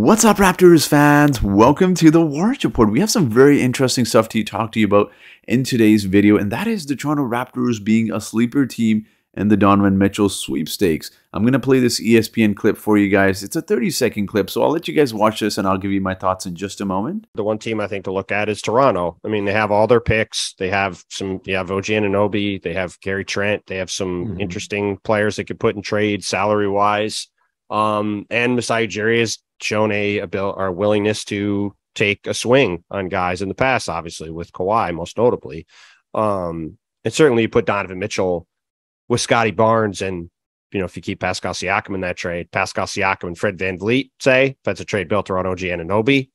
What's up, Raptors fans? Welcome to the Warriors Report. We have some very interesting stuff to talk to you about in today's video, and that is the Toronto Raptors being a sleeper team in the Donovan Mitchell sweepstakes. I'm going to play this ESPN clip for you guys. It's a 30-second clip, so I'll let you guys watch this, and I'll give you my thoughts in just a moment. The one team I think to look at is Toronto. I mean, they have all their picks. They have OG Anunoby. They have Gary Trent. They have some interesting players they could put in trade salary-wise. And Masai Ujiri has shown a willingness to take a swing on guys in the past, obviously, with Kawhi, most notably. And certainly you put Donovan Mitchell with Scotty Barnes, and if you keep Pascal Siakam in that trade, Pascal Siakam and Fred VanVleet, say, if that's a trade built around OG Anunoby,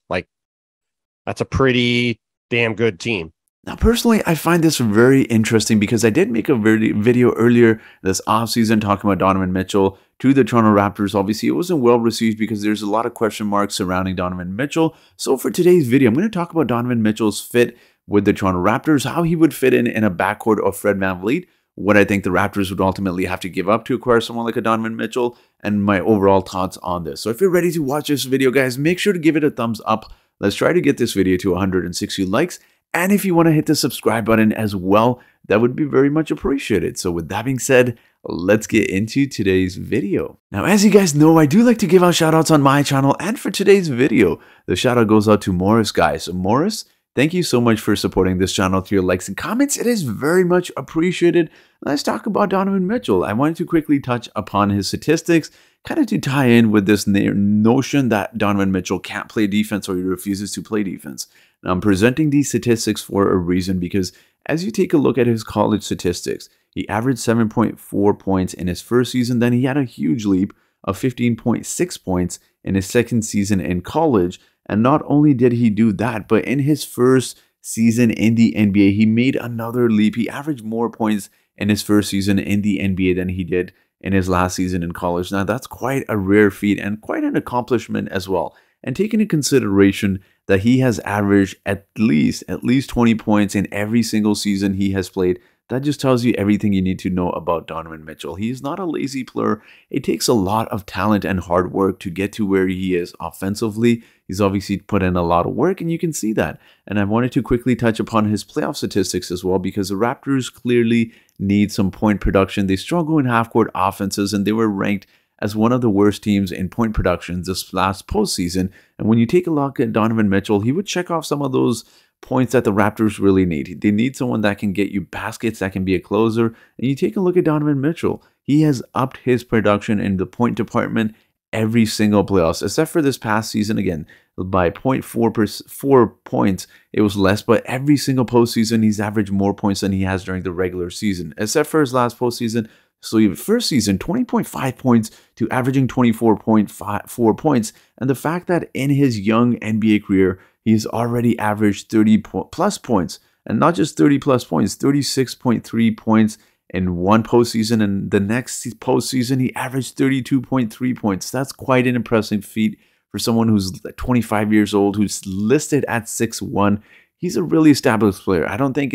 that's a pretty damn good team. Now, personally, I find this very interesting because I did make a video earlier this offseason talking about Donovan Mitchell to the Toronto Raptors. Obviously, it wasn't well received because there's a lot of question marks surrounding Donovan Mitchell. So for today's video, I'm going to talk about Donovan Mitchell's fit with the Toronto Raptors, how he would fit in a backcourt of Fred VanVleet, what I think the Raptors would ultimately have to give up to acquire someone like a Donovan Mitchell, and my overall thoughts on this. So if you're ready to watch this video, guys, make sure to give it a thumbs up. Let's try to get this video to 160 likes. And if you want to hit the subscribe button as well, that would be very much appreciated. So with that being said, let's get into today's video. Now, as you guys know, I do like to give out shout outs on my channel. And for today's video, the shout out goes out to Morris, guys. So Morris, thank you so much for supporting this channel through your likes and comments. It is very much appreciated. Let's talk about Donovan Mitchell. I wanted to quickly touch upon his statistics, kind of to tie in with this notion that Donovan Mitchell can't play defense or he refuses to play defense. Now, I'm presenting these statistics for a reason because as you take a look at his college statistics, he averaged 7.4 points in his first season. Then he had a huge leap of 15.6 points in his second season in college. And not only did he do that, but in his first season in the NBA, he made another leap. He averaged more points in his first season in the NBA than he did in his last season in college. Now, that's quite a rare feat and quite an accomplishment as well. And taking into consideration that he has averaged at least 20 points in every single season he has played, that just tells you everything you need to know about Donovan Mitchell. He's not a lazy player. It takes a lot of talent and hard work to get to where he is offensively. He's obviously put in a lot of work, and you can see that. And I wanted to quickly touch upon his playoff statistics as well, because the Raptors clearly need some point production. They struggle in half-court offenses, and they were ranked as one of the worst teams in point production this last postseason. And when you take a look at Donovan Mitchell, he would check off some of those points that the Raptors really need. They need someone that can get you baskets, that can be a closer. And you take a look at Donovan Mitchell. He has upped his production in the point department every single playoffs, except for this past season, again, by 0.4 points. It was less, but every single postseason, he's averaged more points than he has during the regular season, except for his last postseason. So even first season, 20.5 points to averaging 24.4 points. And the fact that in his young NBA career, he's already averaged 30 plus points, and not just 30 plus points, 36.3 points in one postseason. And the next postseason, he averaged 32.3 points. That's quite an impressive feat for someone who's 25 years old, who's listed at 6'1". He's a really established player. I don't think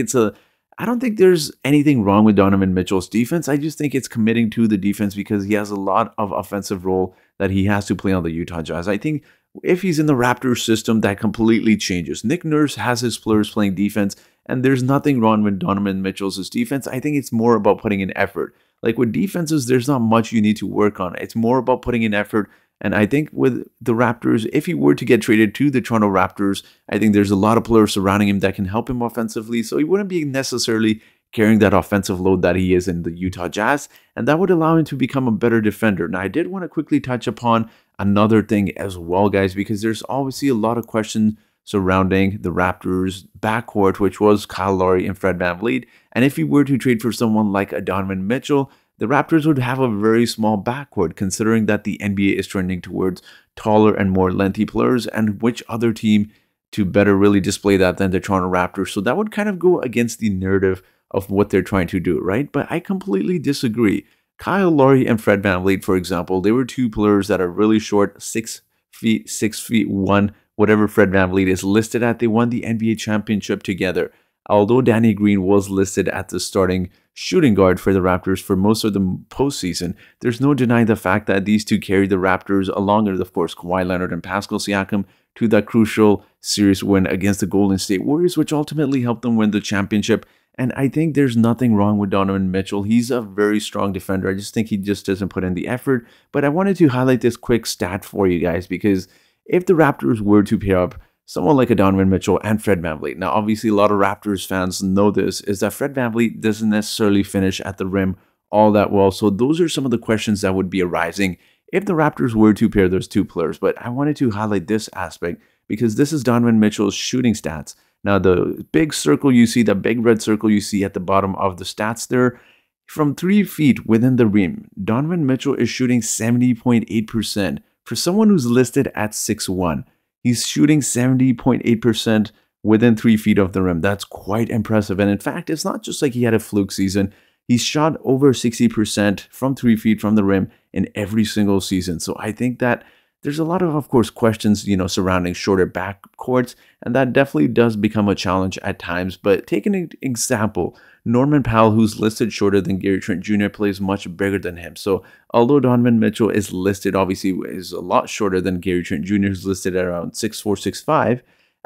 there's anything wrong with Donovan Mitchell's defense. I just think it's committing to the defense because he has a lot of offensive role that he has to play on the Utah Jazz. I think if he's in the Raptors system, that completely changes. Nick Nurse has his players playing defense, and there's nothing wrong with Donovan Mitchell's defense. I think it's more about putting in effort. Like with defenses, there's not much you need to work on. It's more about putting in effort. And I think with the Raptors, if he were to get traded to the Toronto Raptors, I think there's a lot of players surrounding him that can help him offensively. So he wouldn't be necessarily carrying that offensive load that he is in the Utah Jazz. And that would allow him to become a better defender. Now, I did want to quickly touch upon another thing as well, guys, because there's obviously a lot of questions surrounding the Raptors backcourt, which was Kyle Lowry and Fred VanVleet. And if he were to trade for someone like a Donovan Mitchell, the Raptors would have a very small backcourt, considering that the NBA is trending towards taller and more lengthy players, and which other team to better really display that than the Toronto Raptors. So that would kind of go against the narrative of what they're trying to do, right? But I completely disagree. Kyle Lowry and Fred VanVleet, for example, they were two players that are really short, 6 feet 1, whatever Fred VanVleet is listed at. They won the NBA championship together. Although Danny Green was listed at the starting shooting guard for the Raptors for most of the postseason, there's no denying the fact that these two carried the Raptors, along with, of course, Kawhi Leonard and Pascal Siakam, to that crucial series win against the Golden State Warriors, which ultimately helped them win the championship. And I think there's nothing wrong with Donovan Mitchell. He's a very strong defender. I just think he just doesn't put in the effort. But I wanted to highlight this quick stat for you guys, because if the Raptors were to pair up someone like a Donovan Mitchell and Fred Vanvleet, now obviously a lot of Raptors fans know this, is that Fred Vanvleet doesn't necessarily finish at the rim all that well. So those are some of the questions that would be arising if the Raptors were to pair those two players. But I wanted to highlight this aspect because this is Donovan Mitchell's shooting stats. Now, the big circle you see, the big red circle you see at the bottom of the stats there, from 3 feet within the rim, Donovan Mitchell is shooting 70.8%. For someone who's listed at 6'1", he's shooting 70.8% within 3 feet of the rim. That's quite impressive. And in fact, it's not just like he had a fluke season. He's shot over 60% from 3 feet from the rim in every single season. So I think that there's a lot of course, questions, surrounding shorter backcourts, and that definitely does become a challenge at times. But take an example, Norman Powell, who's listed shorter than Gary Trent Jr., plays much bigger than him. So although Donovan Mitchell is listed, obviously, is a lot shorter than Gary Trent Jr., who's listed at around 6'4", 6'5",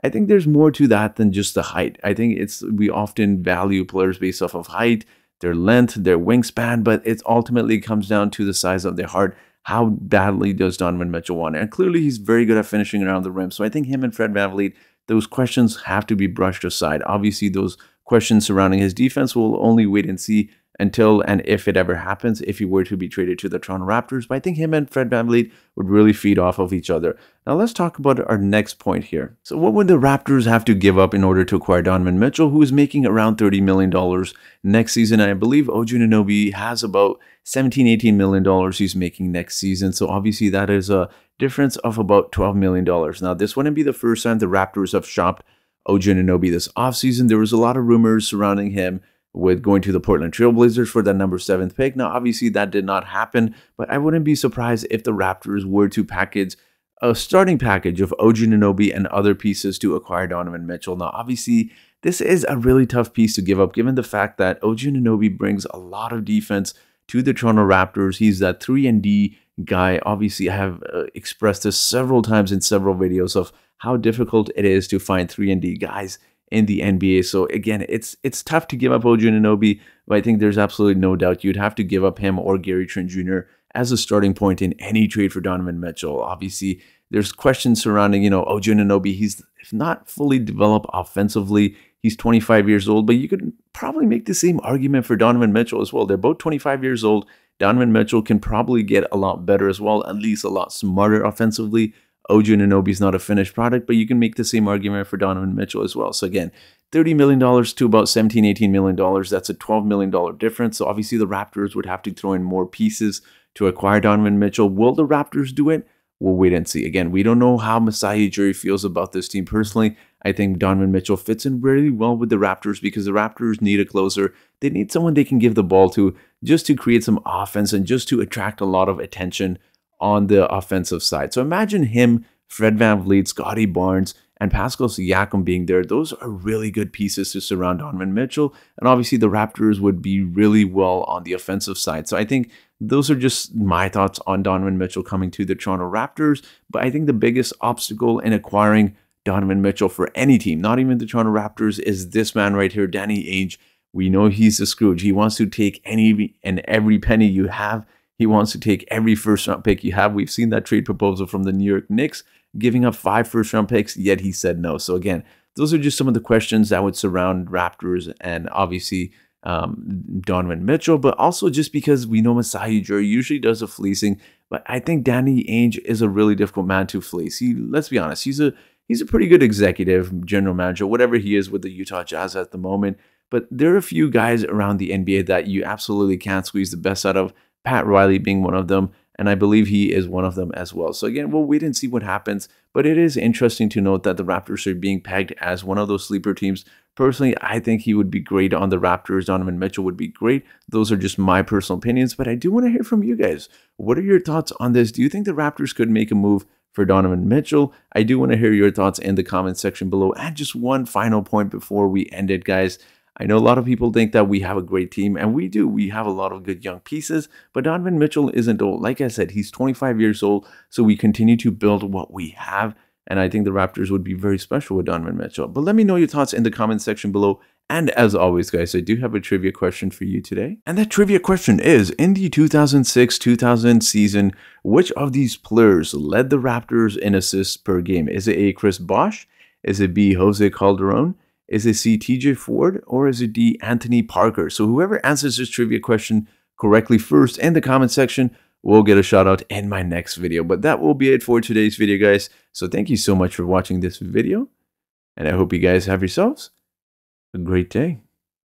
I think there's more to that than just the height. I think we often value players based off of height, their length, their wingspan, but it ultimately comes down to the size of their heart. How badly does Donovan Mitchell want it? And clearly he's very good at finishing around the rim. So I think him and Fred VanVleet, those questions have to be brushed aside. Obviously, those questions surrounding his defense will only wait and see until and if it ever happens, if he were to be traded to the Toronto Raptors. But I think him and Fred VanVleet would really feed off of each other. Now let's talk about our next point here. So what would the Raptors have to give up in order to acquire Donovan Mitchell, who is making around $30 million next season? And I believe OG Anunoby has about $17-18 million he's making next season. So obviously that is a difference of about $12 million. Now this wouldn't be the first time the Raptors have shopped OG Anunoby this offseason. There was a lot of rumors surrounding him with going to the Portland Trail Blazers for that number 7th pick. Now, obviously, that did not happen, but I wouldn't be surprised if the Raptors were to package a starting package of OG Anunoby and other pieces to acquire Donovan Mitchell. Now, obviously, this is a really tough piece to give up, given the fact that OG Anunoby brings a lot of defense to the Toronto Raptors. He's that 3-and-D guy. Obviously, I have expressed this several times in several videos of how difficult it is to find 3-and-D guys in the NBA. So again, it's tough to give up OG Anunoby, but I think there's absolutely no doubt you'd have to give up him or Gary Trent Jr. as a starting point in any trade for Donovan Mitchell. Obviously, there's questions surrounding, OG Anunoby. He's not fully developed offensively. He's 25 years old, but you could probably make the same argument for Donovan Mitchell as well. They're both 25 years old. Donovan Mitchell can probably get a lot better as well, at least a lot smarter offensively. OG Anunoby is not a finished product, but you can make the same argument for Donovan Mitchell as well. So again, $30 million to about $17-18 million. That's a $12 million difference. So obviously the Raptors would have to throw in more pieces to acquire Donovan Mitchell. Will the Raptors do it? We'll wait and see. Again, we don't know how Masai Ujiri feels about this team personally. I think Donovan Mitchell fits in really well with the Raptors because the Raptors need a closer. They need someone they can give the ball to just to create some offense and just to attract a lot of attention on the offensive side. So imagine him, Fred VanVleet, Scotty Barnes, and Pascal Siakam being there. Those are really good pieces to surround Donovan Mitchell. And obviously the Raptors would be really well on the offensive side. So I think those are just my thoughts on Donovan Mitchell coming to the Toronto Raptors. But I think the biggest obstacle in acquiring Donovan Mitchell for any team, not even the Toronto Raptors, is this man right here, Danny Ainge. We know he's a Scrooge. He wants to take any and every penny you have. He wants to take every first-round pick you have. We've seen that trade proposal from the New York Knicks, giving up 5 first-round picks, yet he said no. So again, those are just some of the questions that would surround Raptors and obviously Donovan Mitchell, but also just because we know Masai Ujiri usually does the fleecing, but I think Danny Ainge is a really difficult man to fleece. Let's be honest, he's a pretty good executive, general manager, whatever he is with the Utah Jazz at the moment, but there are a few guys around the NBA that you absolutely can't squeeze the best out of, Pat Riley being one of them, and I believe he is one of them as well. So again, we'll wait and see what happens, but it is interesting to note that the Raptors are being pegged as one of those sleeper teams. Personally, I think he would be great on the Raptors. Donovan Mitchell would be great. Those are just my personal opinions, but I do want to hear from you guys. What are your thoughts on this? Do you think the Raptors could make a move for Donovan Mitchell. I do want to hear your thoughts in the comment section below. And just one final point before we end it, guys. I know a lot of people think that we have a great team, and we do. We have a lot of good young pieces, but Donovan Mitchell isn't old. Like I said, he's 25 years old, so we continue to build what we have, and I think the Raptors would be very special with Donovan Mitchell. But let me know your thoughts in the comment section below. And as always, guys, I do have a trivia question for you today. And that trivia question is, in the 2006-2000 season, which of these players led the Raptors in assists per game? Is it A, Chris Bosh? Is it B, Jose Calderon? Is it C, TJ Ford? Or is it D, Anthony Parker? So whoever answers this trivia question correctly first in the comment section will get a shout out in my next video. But that will be it for today's video, guys. So thank you so much for watching this video. And I hope you guys have yourselves a great day.